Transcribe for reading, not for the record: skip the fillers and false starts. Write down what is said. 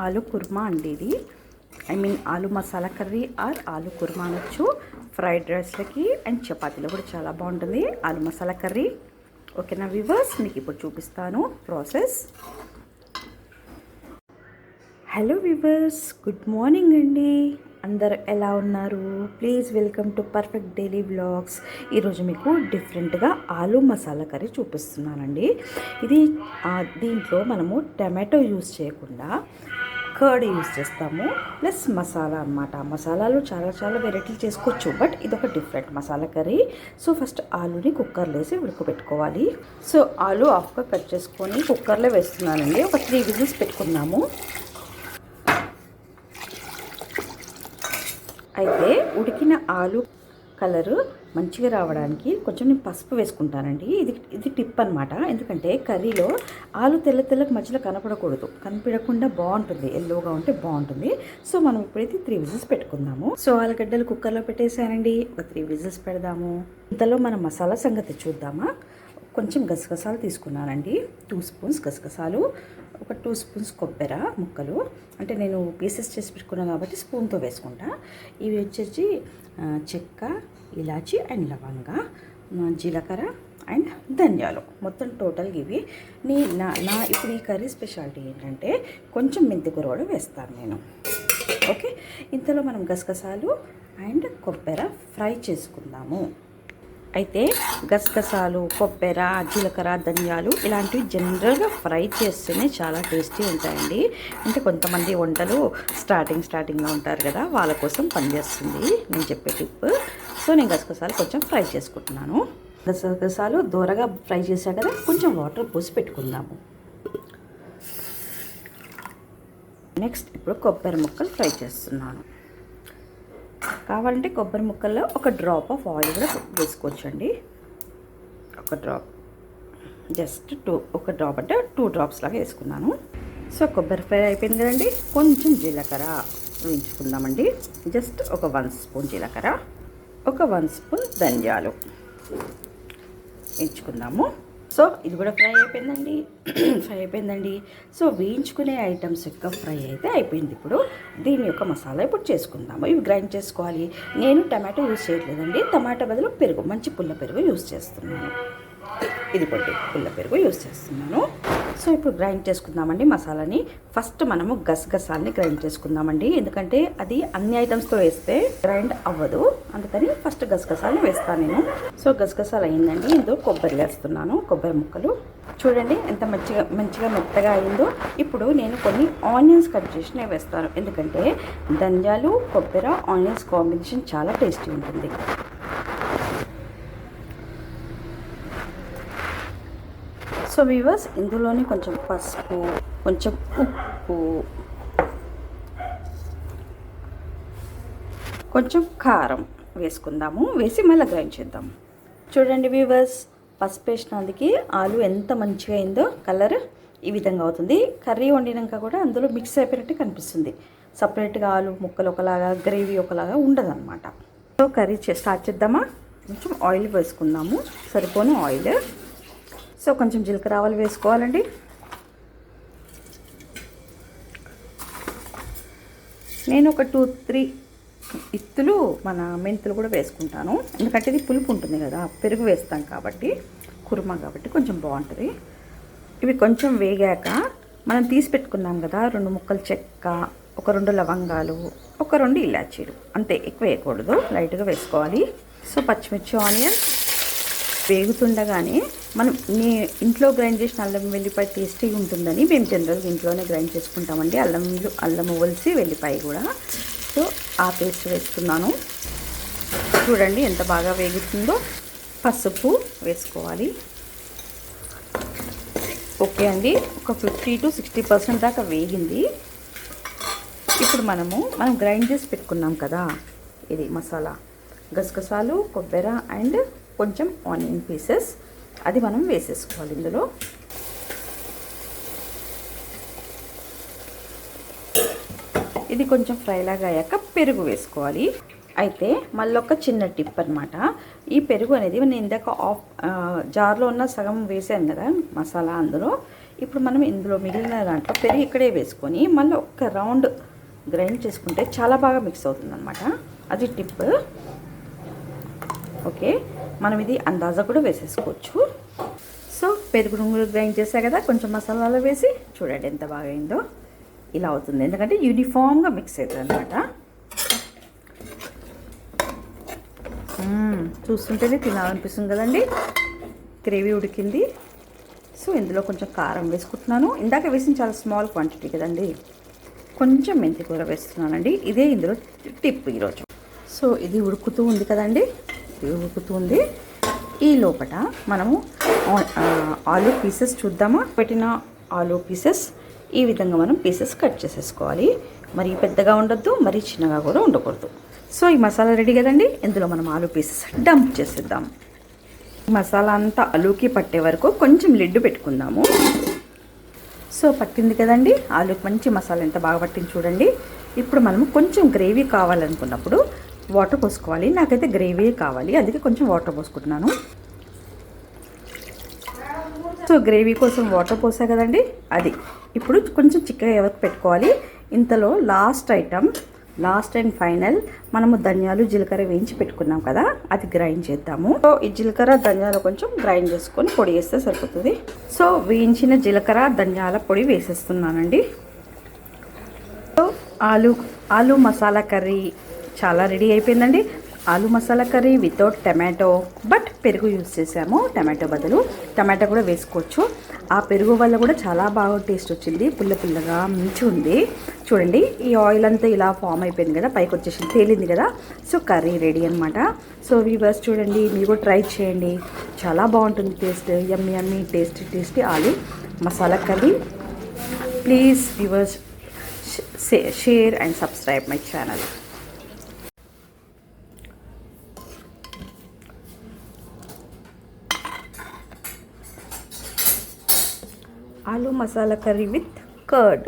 ఆలు కుర్మా అండి ఇది. ఆలు మసాలా కర్రీ ఆర్ ఆలు కుర్మా అనొచ్చు. ఫ్రైడ్ రైస్లకి అండ్ చపాతీలో కూడా చాలా బాగుంటుంది ఆలు మసాలా కర్రీ. ఓకేనా వ్యూవర్స్, మీకు ఇప్పుడు చూపిస్తాను process. Hello viewers, good morning అండి. అందరు ఎలా ఉన్నారు? Please welcome to perfect daily vlogs. ఈరోజు మీకు డిఫరెంట్గా ఆలు మసాలా కర్రీ చూపిస్తున్నానండి. ఇది దీంట్లో మనము టమాటో యూస్ చేయకుండా కర్డ్ యూస్ చేస్తాము, ప్లస్ మసాలా అన్నమాట. మసాలాలు చాలా వెరైటీలు చేసుకోవచ్చు, బట్ ఇదొక different masala curry. So first ఆలుని కుక్కర్లో వేసి ఉడకబెట్టుకోవాలి. సో ఆలు హాఫ్గా కట్ చేసుకొని కుక్కర్లో వేస్తున్నానండి. ఒక 3 విజిల్స్ పెట్టుకున్నాము. అయితే ఉడికిన ఆలు కలరు మంచిగా రావడానికి కొంచెం నేను పసుపు వేసుకుంటానండి. ఇది టిప్ అనమాట. ఎందుకంటే కర్రీలో ఆలు తెల్లకి మధ్యలో కనపడకుండా బాగుంటుంది, ఎల్లోగా ఉంటే బాగుంటుంది. సో మనం ఇప్పుడైతే 3 విజిల్స్ పెట్టుకుందాము. సో ఆలుగడ్డలు కుక్కర్లో పెట్టేశానండి. ఒక 3 విజిల్స్ పెడదాము. ఇంతలో మన మసాలా సంగతి చూద్దామా. కొంచెం గసగసాలు తీసుకున్నానండి, 2 స్పూన్స్ గసగసాలు, ఒక 2 స్పూన్స్ కొబ్బరి ముక్కలు. అంటే నేను పీసెస్ చేసి పెట్టుకున్నాను కాబట్టి స్పూన్తో వేసుకుంటా. ఇవి వచ్చేసి చెక్క, ఇలాచి అండ్ లవంగ, జీలకర్ర అండ్ ధనియాలు, మొత్తం టోటల్ ఇవి. నా ఇప్పుడు ఈ కర్రీ స్పెషాలిటీ ఏంటంటే కొంచెం మెంతికూర కూడా వేస్తాను నేను. ఓకే, ఇంతలో మనం గసగసాలు అండ్ కొబ్బరి ఫ్రై చేసుకుందాము. అయితే గసగసాలు, కొబ్బరి, జీలకర్ర, ధనియాలు ఇలాంటివి జనరల్గా ఫ్రై చేస్తేనే చాలా టేస్టీ ఉంటాయండి. అంటే కొంతమంది వంటలు స్టార్టింగ్లో ఉంటారు కదా, వాళ్ళ కోసం పనిచేస్తుంది నేను చెప్పే టిప్. సో నేను గసగసాలు కొంచెం ఫ్రై చేసుకుంటున్నాను. గసగసాలు దూరగా ఫ్రై చేశాక కదా కొంచెం వాటర్ పోసి పెట్టుకుందాము. నెక్స్ట్ ఇప్పుడు కొబ్బరి ముక్కలు ఫ్రై చేస్తున్నాను. కావాలంటే కొబ్బరి ముక్కల్లో ఒక డ్రాప్ ఆఫ్ ఆయిల్ కూడా వేసుకోవచ్చండి. ఒక డ్రాప్, జస్ట్ ఒక డ్రాప్ అంటే 2 డ్రాప్స్ లాగా వేసుకున్నాను. సో కొబ్బరి ఫ్రై అయిపోయింది కదండి. కొంచెం జీలకర్ర వేయించుకుందామండి. జస్ట్ ఒక 1 స్పూన్ జీలకర్ర, ఒక 1 స్పూన్ ధనియాలు వేయించుకుందాము. సో ఇది కూడా ఫ్రై అయిపోయిందండి. సో వేయించుకునే ఐటమ్స్ యొక్క ఫ్రై అయితే అయిపోయింది. ఇప్పుడు దీని యొక్క మసాలా ఇప్పుడు చేసుకుందాము. ఇవి గ్రైండ్ చేసుకోవాలి. నేను టమాటో యూజ్ చేయట్లేదండి, టమాటో బదులు పెరుగు, మంచి పుల్ల పెరుగు యూజ్ చేస్తున్నాను. ఇది పుల్ల పెరుగు యూజ్ చేస్తున్నాను. సో ఇప్పుడు గ్రైండ్ చేసుకుందామండి మసాలాని. ఫస్ట్ మనము గసగసాలని గ్రైండ్ చేసుకుందామండి, ఎందుకంటే అది అన్ని ఐటమ్స్తో వేస్తే గ్రైండ్ అవ్వదు, అందుకని ఫస్ట్ గసగసాలని వేస్తాను నేను. సో గసగసాలు అయిందండి. ఇందులో కొబ్బరి వేస్తున్నాను, కొబ్బరి ముక్కలు. చూడండి ఎంత మంచిగా మెత్తగా అయిందో. ఇప్పుడు నేను కొన్ని ఆనియన్స్ కట్ చేసి వేస్తాను, ఎందుకంటే ధనియాలు, కొబ్బరి, ఆనియన్స్ కాంబినేషన్ చాలా టేస్టీ ఉంటుంది. సో వ్యూవర్స్, ఇందులోనే కొంచెం పసుపు, కొంచెం ఉప్పు, కొంచెం కారం వేసుకుందాము. వేసి మళ్ళీ గ్రైండ్ చేద్దాము. చూడండి వ్యూవర్స్, పసుపు వేసినందుకు ఆలు ఎంత మంచిగా అయిందో. కలర్ ఈ విధంగా అవుతుంది. కర్రీ వండినాక కూడా అందులో మిక్స్ అయిపోయినట్టు కనిపిస్తుంది. సపరేట్గా ఆలు ముక్కలు ఒకలాగా, గ్రేవీ ఒకలాగా ఉండదన్నమాట. సో కర్రీ స్టార్ట్ చేద్దామా. కొంచెం ఆయిల్ వేసుకుందాము, సరిపోను ఆయిల్. సో కొంచెం జీలకర్ర ఆవాలు వేసుకోవాలండి. నేను ఒక 2-3 ఇత్తులు మన మెంతులు కూడా వేసుకుంటాను, ఎందుకంటే ఇది పులుపు ఉంటుంది కదా, పెరుగు వేస్తాం కాబట్టి, కుర్మా కాబట్టి కొంచెం బాగుంటుంది. ఇవి కొంచెం వేగాక మనం తీసి పెట్టుకున్నాం కదా 2 ముక్కలు చెక్క, ఒక 2 లవంగాలు, ఒక 2 ఇలాచీలు, అంతే, ఎక్కువ వేయకూడదు, లైట్గా వేసుకోవాలి. సో పచ్చిమిర్చి, ఆనియన్ వేగుతుండగానే మనం ఇంట్లో గ్రైండ్ చేసిన అల్లం వెల్లిపాయ టేస్టీ ఉంటుందని మేము జనరల్గా ఇంట్లోనే గ్రైండ్ చేసుకుంటామండి. అల్లం ఒలిసి వెల్లిపాయ కూడా. సో ఆ పేస్ట్ వేస్తున్నాను. చూడండి ఎంత బాగా వేగుతుందో. పసుపు వేసుకోవాలి. ఓకే అండి, ఒక 50-60% దాకా వేగింది. ఇప్పుడు మనం గ్రైండ్ చేసి పెట్టుకున్నాం కదా, ఇది మసాలా, గసగసాలు, కొబ్బరి అండ్ కొంచెం ఆనియన్ పీసెస్, అది మనం వేసేసుకోవాలి ఇందులో. ఇది కొంచెం ఫ్రై లాగా అయ్యాక పెరుగు వేసుకోవాలి. అయితే మళ్ళీ ఒక చిన్న టిప్ అనమాట. ఈ పెరుగు అనేది నేను ఇందాక జార్లో ఉన్న సగం వేసాను కదా మసాలా, అందులో ఇప్పుడు మనం ఇందులో మిగిలిన దాంట్లో పెరుగు ఇక్కడే వేసుకొని మళ్ళీ ఒక్క రౌండ్ గ్రైండ్ చేసుకుంటే చాలా బాగా మిక్స్ అవుతుంది అనమాట. అది టిప్. ఓకే, మనం ఇది అందాజా కూడా వేసేసుకోవచ్చు. సో పెరుగు రంగులు గ్రైండ్ చేసా కదా, కొంచెం మసాలాలు వేసి చూడండి ఎంత బాగా అయిందో. ఇలా అవుతుంది ఎందుకంటే యూనిఫామ్గా మిక్స్ అవుతుంది అనమాట. చూస్తుంటేనే తినాలనిపిస్తుంది కదండి. గ్రేవీ ఉడికింది. సో ఇందులో కొంచెం కారం వేసుకుంటున్నాను. ఇందాక వేసిన చాలా స్మాల్ క్వాంటిటీ కదండి, కొంచెం మెంతి కూర వేస్తున్నానండి. ఇదే ఇందులో టిప్ ఈరోజు. సో ఇది ఉడుకుతూ ఉంది కదండి, ఇది ఉడుకుతూ ఉంది. ఈ లోపల మనము ఆలూ పీసెస్ చూద్దామా. పెట్టిన ఆలూ పీసెస్ ఈ విధంగా మనం పీసెస్ కట్ చేసేసుకోవాలి. మరీ పెద్దగా ఉండొద్దు, మరీ చిన్నగా కూడా ఉండకూడదు. సో ఈ మసాలా రెడీ కదండి, ఇందులో మనం ఆలూ పీసెస్ డంప్ చేసేద్దాం. మసాలా అంతా ఆలూకి పట్టే వరకు కొంచెం లిడ్ పెట్టుకుందాము. సో పట్టింది కదండి, ఆలూకి మంచి మసాలా ఎంత బాగా పట్టింది చూడండి. ఇప్పుడు మనము కొంచెం గ్రేవీ కావాలనుకున్నప్పుడు వాటర్ పోసుకోవాలి. నాకైతే గ్రేవీ కావాలి, అందుకే కొంచెం వాటర్ పోసుకుంటున్నాను. సో గ్రేవీ కోసం వాటర్ పోసా కదండి, అది ఇప్పుడు కొంచెం చిక్కగా ఎవరికి పెట్టుకోవాలి. ఇంతలో లాస్ట్ అండ్ ఫైనల్ మనము ధనియాలు జీలకర్ర వేయించి పెట్టుకున్నాం కదా, అది గ్రైండ్ చేద్దాము. సో ఈ జీలకర్ర ధనియాలు కొంచెం గ్రైండ్ చేసుకొని పొడి వేస్తే సరిపోతుంది. సో వేయించిన జీలకర్ర ధనియాల పొడి వేసేస్తున్నానండి. సో ఆలూ మసాలా కర్రీ చాలా రెడీ అయిపోయిందండి. Aloo masala curry without tomato, but పెరుగు యూజ్ చేసాము. టమాటో బదులు టమాటో కూడా వేసుకోవచ్చు. ఆ పెరుగు వల్ల కూడా చాలా బాగా టేస్ట్ వచ్చింది. పుల్ల పుల్లగా మంచి ఉంది చూడండి. ఈ ఆయిల్ అంతా ఇలా ఫామ్ అయిపోయింది కదా, పైకి వచ్చేసి తేలింది కదా. సో కర్రీ రెడీ అనమాట. సో వ్యూవర్స్ చూడండి, మీరు కూడా ట్రై చేయండి, చాలా బాగుంటుంది taste. Yummy yummy tasty aloo masala curry. Please viewers share and subscribe my channel. Aloo masala curry with curd.